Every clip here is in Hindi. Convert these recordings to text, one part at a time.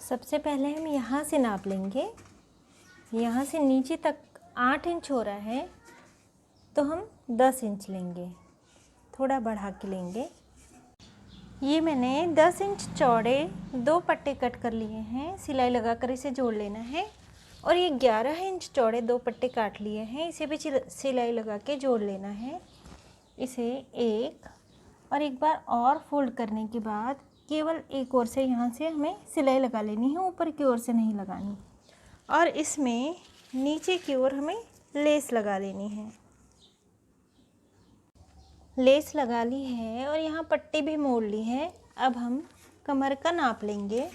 सबसे पहले हम यहाँ से नाप लेंगे। यहाँ से नीचे तक 8 इंच हो रहा है तो हम 10 इंच लेंगे, थोड़ा बढ़ा के लेंगे। ये मैंने 10 इंच चौड़े 2 पट्टे कट कर लिए हैं, सिलाई लगाकर इसे जोड़ लेना है। और ये 11 इंच चौड़े 2 पट्टे काट लिए हैं, इसे भी सिलाई लगा के जोड़ लेना है। इसे एक बार और फोल्ड करने के बाद केवल एक ओर से यहाँ से हमें सिलाई लगा लेनी है, ऊपर की ओर से नहीं लगानी। और इसमें नीचे की ओर हमें लेस लगा लेनी है। लेस लगा ली है और यहाँ पट्टी भी मोड़ ली है। अब हम कमर का नाप लेंगे।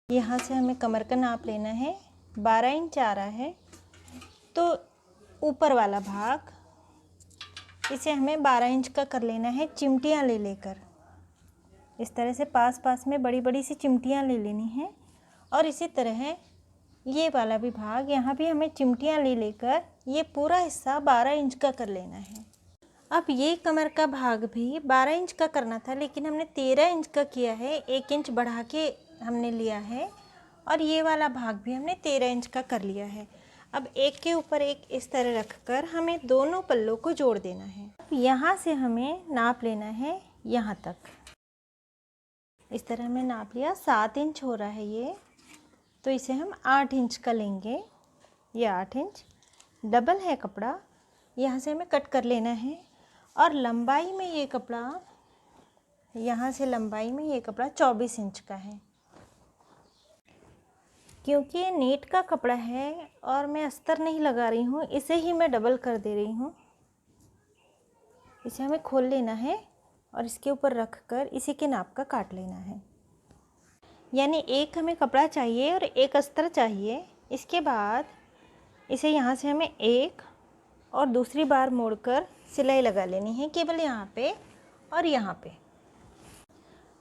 यहाँ से हमें कमर का नाप लेना है। 12 इंच आ रहा है तो ऊपर वाला भाग इसे हमें 12 इंच का कर लेना है, चिमटियाँ ले लेकर। इस तरह से पास पास में बड़ी बड़ी सी चिमटियाँ ले लेनी है। और इसी तरह ये वाला भी भाग, यहाँ भी हमें चिमटियाँ ले लेकर ये पूरा हिस्सा 12 इंच का कर लेना है। अब ये कमर का भाग भी 12 इंच का करना था, लेकिन हमने 13 इंच का किया है, 1 इंच बढ़ा के हमने लिया है। और ये वाला भाग भी हमने 13 इंच का कर लिया है। अब एक के ऊपर एक इस तरह रखकर हमें दोनों पल्लों को जोड़ देना है। अब यहाँ से हमें नाप लेना है यहाँ तक। इस तरह हमने नाप लिया, 7 इंच हो रहा है ये, तो इसे हम 8 इंच का लेंगे। ये 8 इंच डबल है कपड़ा, यहाँ से हमें कट कर लेना है। और लंबाई में ये कपड़ा, यहाँ से लंबाई में ये कपड़ा 24 इंच का है। क्योंकि ये नेट का कपड़ा है और मैं अस्तर नहीं लगा रही हूँ, इसे ही मैं डबल कर दे रही हूँ। इसे हमें खोल लेना है और इसके ऊपर रख कर इसी के नाप का काट लेना है। यानी एक हमें कपड़ा चाहिए और एक अस्तर चाहिए। इसके बाद इसे यहाँ से हमें एक और दूसरी बार मोड़कर सिलाई लगा लेनी है, केवल यहाँ पे और यहाँ पे।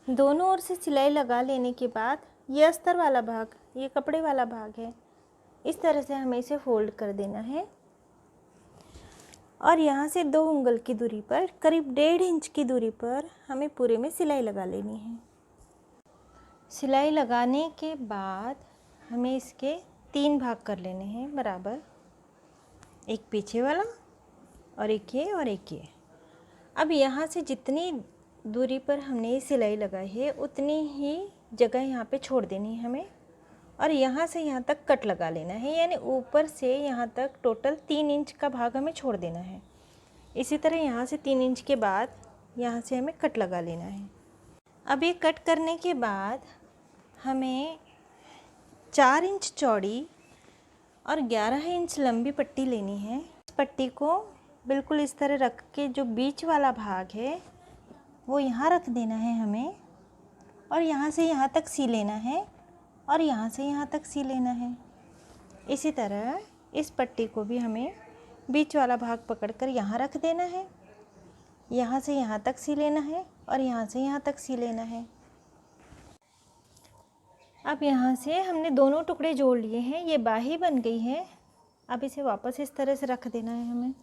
दोनों ओर से सिलाई लगा लेने के बाद ये अस्तर वाला भाग, ये कपड़े वाला भाग है, इस तरह से हमें इसे फोल्ड कर देना है। और यहाँ से 2 उंगल की दूरी पर, करीब 1.5 इंच की दूरी पर हमें पूरे में सिलाई लगा लेनी है। सिलाई लगाने के बाद हमें इसके 3 भाग कर लेने हैं बराबर, एक पीछे वाला और एक ये और एक ये। अब यहाँ से जितनी दूरी पर हमने सिलाई लगाई है उतनी ही जगह यहाँ पे छोड़ देनी है हमें। और यहाँ से यहाँ तक कट लगा लेना है, यानी ऊपर से यहाँ तक टोटल 3 इंच का भाग हमें छोड़ देना है। इसी तरह यहाँ से 3 इंच के बाद यहाँ से हमें कट लगा लेना है। अब ये कट करने के बाद हमें 4 इंच चौड़ी और 11 इंच लंबी पट्टी लेनी है। इस पट्टी को बिल्कुल इस तरह रख के जो बीच वाला भाग है वो यहाँ रख देना है हमें। और यहाँ से यहाँ तक सी लेना है और यहाँ से यहाँ तक सी लेना है। इसी तरह इस पट्टी को भी हमें बीच वाला भाग पकड़कर यहाँ रख देना है, यहाँ से यहाँ तक सी लेना है और यहाँ से यहाँ तक सी लेना है। अब यहाँ से हमने दोनों टुकड़े जोड़ लिए हैं, ये बाही बन गई है। अब इसे वापस इस तरह से रख देना है हमें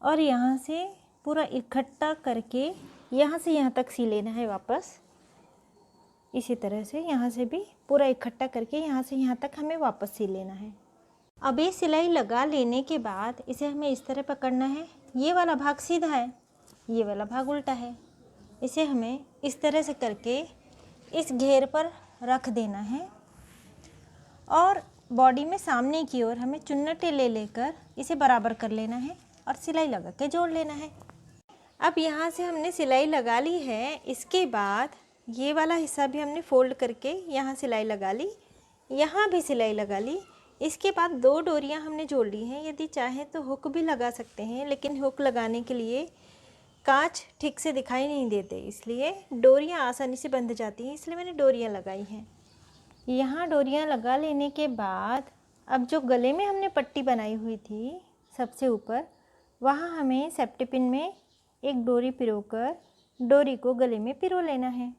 और यहाँ से पूरा इकट्ठा करके यहाँ से यहाँ तक सी लेना है वापस। इसी तरह से यहाँ से भी पूरा इकट्ठा करके यहाँ से यहाँ तक हमें वापस सी लेना है। अब ये सिलाई लगा लेने के बाद इसे हमें इस तरह पकड़ना है। ये वाला भाग सीधा है, ये वाला भाग उल्टा है। इसे हमें इस तरह से करके इस घेर पर रख देना है और बॉडी में सामने की ओर हमें चुन्नटे ले लेकर इसे बराबर कर लेना है और सिलाई लगा के जोड़ लेना है। अब यहाँ से हमने सिलाई लगा ली है। इसके बाद ये वाला हिस्सा भी हमने फोल्ड करके यहाँ सिलाई लगा ली, यहाँ भी सिलाई लगा ली। इसके बाद 2 डोरियाँ हमने जोड़ ली हैं। यदि चाहें तो हुक भी लगा सकते हैं, लेकिन हुक लगाने के लिए कांच ठीक से दिखाई नहीं देते, इसलिए डोरियाँ आसानी से बंध जाती हैं, इसलिए मैंने डोरियाँ लगाई हैं। यहाँ डोरियाँ लगा लेने के बाद अब जो गले में हमने पट्टी बनाई हुई थी सबसे ऊपर, वहाँ हमें सेफ्टी पिन में एक डोरी पिरोकर डोरी को गले में पिरो लेना है।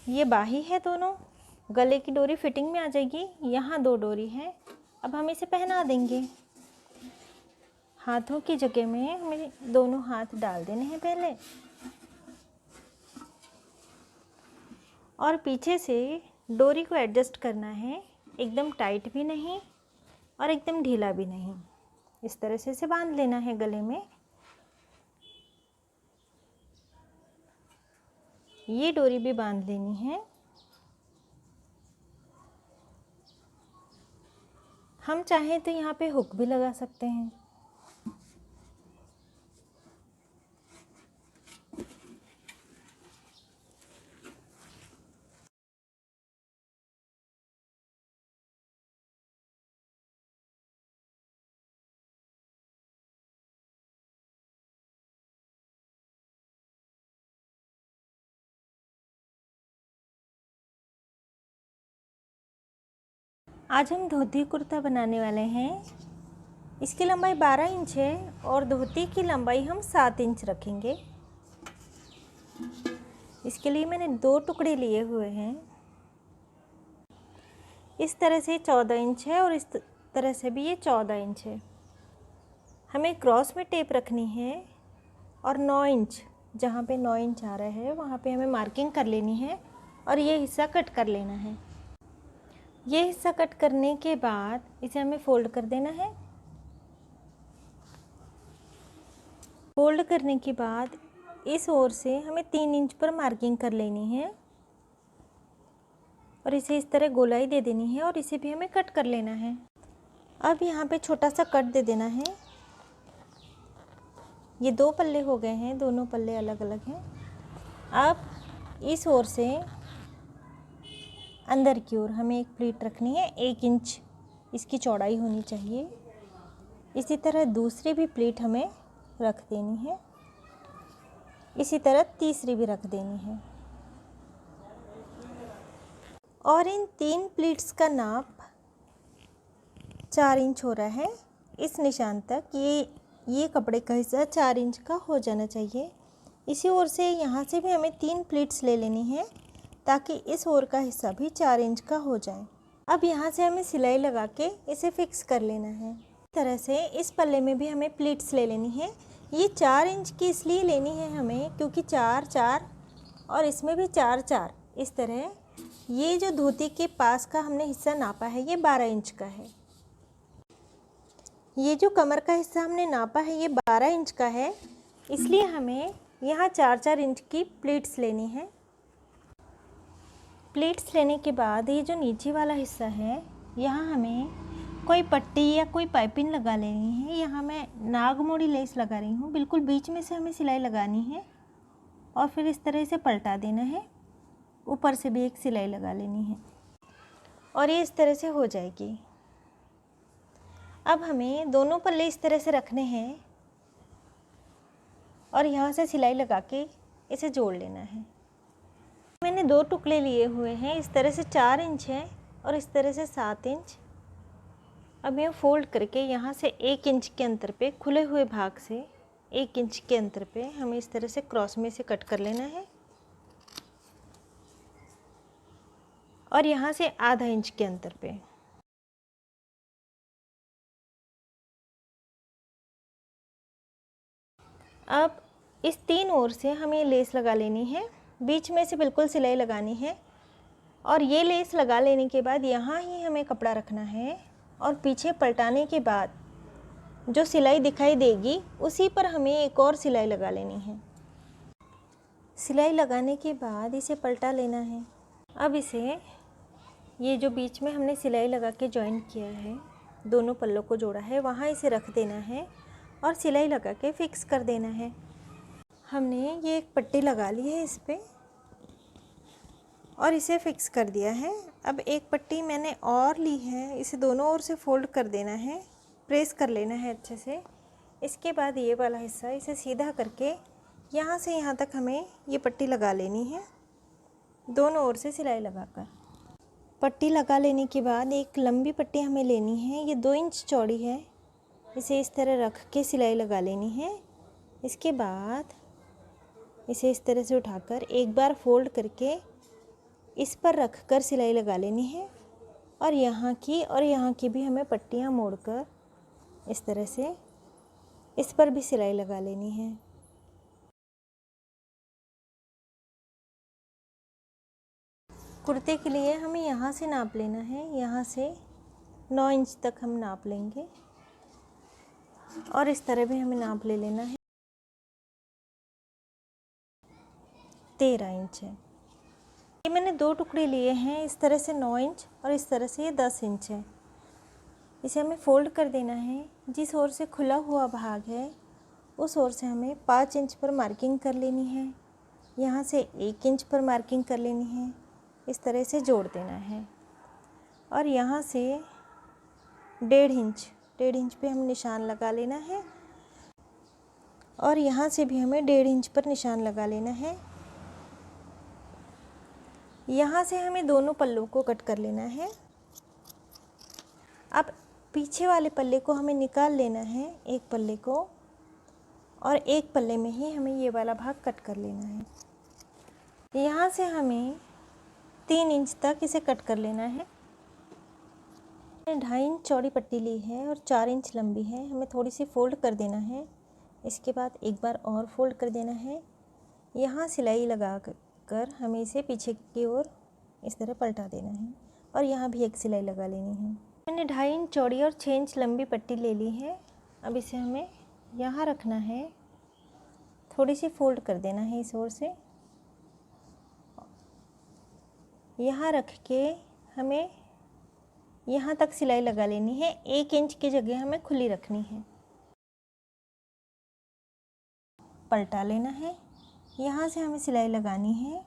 ये बाही है, दोनों गले की डोरी फिटिंग में आ जाएगी। यहाँ 2 डोरी है। अब हम इसे पहना देंगे। हाथों की जगह में हमें दोनों हाथ डाल देने हैं पहले और पीछे से डोरी को एडजस्ट करना है, एकदम टाइट भी नहीं और एकदम ढीला भी नहीं। इस तरह से इसे बांध लेना है गले में। ये डोरी भी बांध लेनी है। हम चाहें तो यहाँ पे हुक भी लगा सकते हैं। आज हम धोती कुर्ता बनाने वाले हैं। इसकी लंबाई 12 इंच है और धोती की लंबाई हम 7 इंच रखेंगे। इसके लिए मैंने 2 टुकड़े लिए हुए हैं। इस तरह से 14 इंच है और इस तरह से भी ये 14 इंच है। हमें क्रॉस में टेप रखनी है और 9 इंच, जहाँ पे 9 इंच आ रहा है वहाँ पे हमें मार्किंग कर लेनी है और ये हिस्सा कट कर लेना है। ये हिस्सा कट करने के बाद इसे हमें फोल्ड कर देना है। फोल्ड करने के बाद इस ओर से हमें 3 इंच पर मार्किंग कर लेनी है और इसे इस तरह गोलाई दे देनी है और इसे भी हमें कट कर लेना है। अब यहाँ पे छोटा सा कट दे देना है। ये 2 पल्ले हो गए हैं, दोनों पल्ले अलग अलग हैं। अब इस ओर से अंदर की ओर हमें एक प्लीट रखनी है, 1 इंच इसकी चौड़ाई होनी चाहिए। इसी तरह दूसरी भी प्लीट हमें रख देनी है। इसी तरह तीसरी भी रख देनी है। और इन 3 प्लीट्स का नाप 4 इंच हो रहा है। इस निशान तक ये कपड़े का हिस्सा 4 इंच का हो जाना चाहिए। इसी ओर से यहाँ से भी हमें 3 प्लीट्स ले लेनी है ताकि इस ओर का हिस्सा भी 4 इंच का हो जाए। अब यहाँ से हमें सिलाई लगा के इसे फिक्स कर लेना है। इस तरह से इस पल्ले में भी हमें प्लीट्स ले लेनी है। ये 4 इंच की इसलिए लेनी है हमें क्योंकि 4 4 और इसमें भी 4 4। इस तरह ये जो धोती के पास का हमने हिस्सा नापा है ये 12 इंच का है। ये जो कमर का हिस्सा हमने नापा है ये 12 इंच का है, इसलिए हमें यहाँ 4 4 इंच की प्लीट्स लेनी है। प्लीट्स लेने के बाद ये जो नीचे वाला हिस्सा है यहाँ हमें कोई पट्टी या कोई पाइपिंग लगा लेनी है। यहाँ मैं नागमोड़ी लेस लगा रही हूँ। बिल्कुल बीच में से हमें सिलाई लगानी है और फिर इस तरह से पलटा देना है। ऊपर से भी एक सिलाई लगा लेनी है और ये इस तरह से हो जाएगी। अब हमें दोनों पल्ले इस तरह से रखने हैं और यहाँ से सिलाई लगा के इसे जोड़ लेना है। मैंने 2 टुकड़े लिए हुए हैं। इस तरह से 4 इंच है और इस तरह से 7 इंच। अब ये फोल्ड करके यहाँ से 1 इंच के अंतर पे, खुले हुए भाग से 1 इंच के अंतर पे हमें इस तरह से क्रॉस में से कट कर लेना है और यहाँ से आधा इंच के अंतर पे। अब इस 3 ओर से हमें लेस लगा लेनी है। बीच में से बिल्कुल सिलाई लगानी है और ये लेस लगा लेने के बाद यहाँ ही हमें कपड़ा रखना है और पीछे पलटाने के बाद जो सिलाई दिखाई देगी उसी पर हमें एक और सिलाई लगा लेनी है। सिलाई लगाने के बाद इसे पलटा लेना है। अब इसे, ये जो बीच में हमने सिलाई लगा के जॉइन किया है, दोनों पल्लों को जोड़ा है, वहाँ इसे रख देना है और सिलाई लगा के फिक्स कर देना है। हमने ये एक पट्टी लगा ली है इस पे और इसे फिक्स कर दिया है। अब एक पट्टी मैंने और ली है, इसे दोनों ओर से फोल्ड कर देना है, प्रेस कर लेना है अच्छे से। इसके बाद ये वाला हिस्सा इसे सीधा करके यहाँ से यहाँ तक हमें ये पट्टी लगा लेनी है, दोनों ओर से सिलाई लगाकर। पट्टी लगा लेने के बाद एक लंबी पट्टी हमें लेनी है, ये 2 इंच चौड़ी है। इसे इस तरह रख के सिलाई लगा लेनी है। इसके बाद इसे इस तरह से उठाकर एक बार फोल्ड करके इस पर रख कर सिलाई लगा लेनी है और यहाँ की भी हमें पट्टियाँ मोड़कर इस तरह से इस पर भी सिलाई लगा लेनी है। कुर्ते के लिए हमें यहाँ से नाप लेना है, यहाँ से 9 इंच तक हम नाप लेंगे और इस तरह भी हमें नाप ले लेना है। 13 इंच है। ये मैंने 2 टुकड़े लिए हैं, इस तरह से 9 इंच और इस तरह से ये 10 इंच है। इसे हमें फोल्ड कर देना है। जिस ओर से खुला हुआ भाग है उस ओर से हमें 5 इंच पर मार्किंग कर लेनी है, यहाँ से 1 इंच पर मार्किंग कर लेनी है, इस तरह से जोड़ देना है और यहाँ से 1.5 इंच पे हम निशान लगा लेना है और यहाँ से भी हमें 1.5 इंच पर निशान लगा लेना है। यहाँ से हमें दोनों पल्लों को कट कर लेना है। अब पीछे वाले पल्ले को हमें निकाल लेना है, एक पल्ले को, और एक पल्ले में ही हमें ये वाला भाग कट कर लेना है। यहाँ से हमें 3 इंच तक इसे कट कर लेना है। 2.5 इंच चौड़ी पट्टी ली है और 4 इंच लंबी है। हमें थोड़ी सी फोल्ड कर देना है, इसके बाद एक बार और फोल्ड कर देना है। यहाँ सिलाई लगा कर हमें इसे पीछे की ओर इस तरह पलटा देना है और यहाँ भी एक सिलाई लगा लेनी है। मैंने 2.5 इंच चौड़ी और 6 इंच लंबी पट्टी ले ली है। अब इसे हमें यहाँ रखना है, थोड़ी सी फोल्ड कर देना है इस ओर से, यहाँ रख के हमें यहाँ तक सिलाई लगा लेनी है। 1 इंच की जगह हमें खुली रखनी है। पलटा लेना है, यहाँ से हमें सिलाई लगानी है।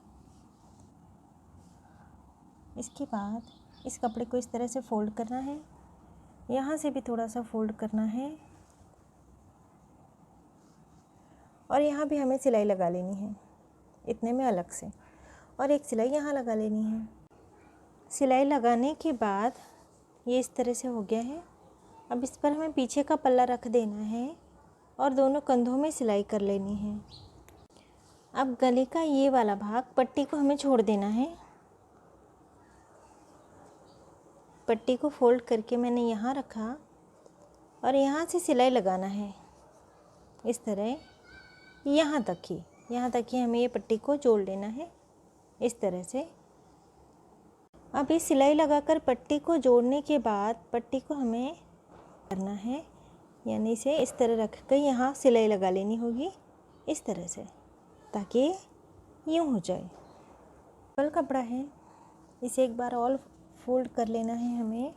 इसके बाद इस कपड़े को इस तरह से फोल्ड करना है, यहाँ से भी थोड़ा सा फोल्ड करना है और यहाँ भी हमें सिलाई लगा लेनी है इतने में अलग से, और एक सिलाई यहाँ लगा लेनी है। सिलाई लगाने के बाद ये इस तरह से हो गया है। अब इस पर हमें पीछे का पल्ला रख देना है और दोनों कंधों में सिलाई कर लेनी है। अब गले का ये वाला भाग, पट्टी को हमें छोड़ देना है। पट्टी को फोल्ड करके मैंने यहाँ रखा और यहाँ से सिलाई लगाना है इस तरह, यहाँ तक ही हमें ये पट्टी को जोड़ लेना है इस तरह से। अब ये सिलाई लगाकर पट्टी को जोड़ने के बाद पट्टी को हमें करना है, यानी इसे इस तरह रख कर यहाँ सिलाई लगा लेनी होगी इस तरह से, ताकि यूँ हो जाए। डबल कपड़ा है, इसे एक बार और फोल्ड कर लेना है हमें।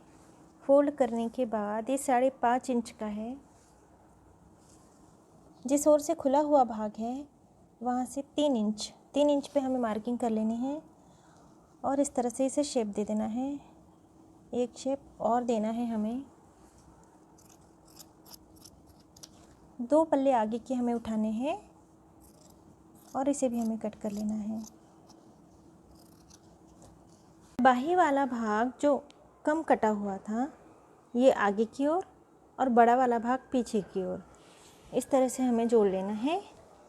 फोल्ड करने के बाद ये 5.5 इंच का है। जिस ओर से खुला हुआ भाग है वहाँ से 3 इंच पे हमें मार्किंग कर लेनी है और इस तरह से इसे शेप दे देना है। एक शेप और देना है हमें। 2 पल्ले आगे के हमें उठाने हैं और इसे भी हमें कट कर लेना है। बाही वाला भाग जो कम कटा हुआ था ये आगे की ओर और बड़ा वाला भाग पीछे की ओर, इस तरह से हमें जोड़ लेना है।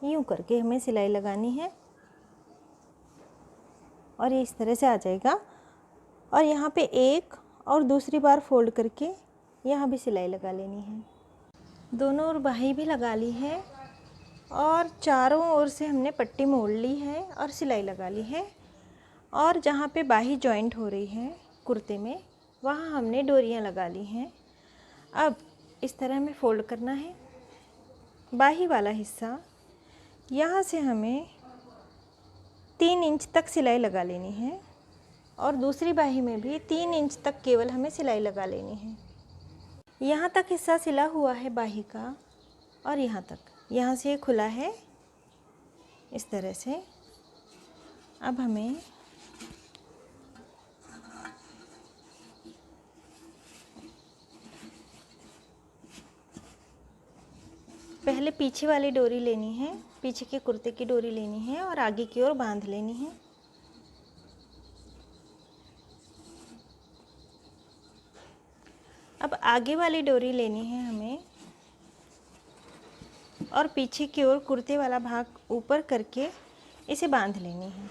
यूँ करके हमें सिलाई लगानी है और ये इस तरह से आ जाएगा। और यहाँ पे एक और दूसरी बार फोल्ड करके यहाँ भी सिलाई लगा लेनी है। दोनों ओर बाही भी लगा ली है और चारों ओर से हमने पट्टी मोड़ ली है और सिलाई लगा ली है। और जहाँ पे बाही जॉइंट हो रही है कुर्ते में, वहाँ हमने डोरियाँ लगा ली हैं। अब इस तरह हमें फोल्ड करना है। बाही वाला हिस्सा यहाँ से हमें 3 इंच तक सिलाई लगा लेनी है और दूसरी बाही में भी 3 इंच तक केवल हमें सिलाई लगा लेनी है। यहाँ तक हिस्सा सिला हुआ है बाही का और यहाँ तक, यहाँ से ये खुला है इस तरह से। अब हमें पहले पीछे वाली डोरी लेनी है, पीछे के कुर्ते की डोरी लेनी है और आगे की ओर बांध लेनी है। अब आगे वाली डोरी लेनी है हमें और पीछे की ओर कुर्ते वाला भाग ऊपर करके इसे बांध लेनी है।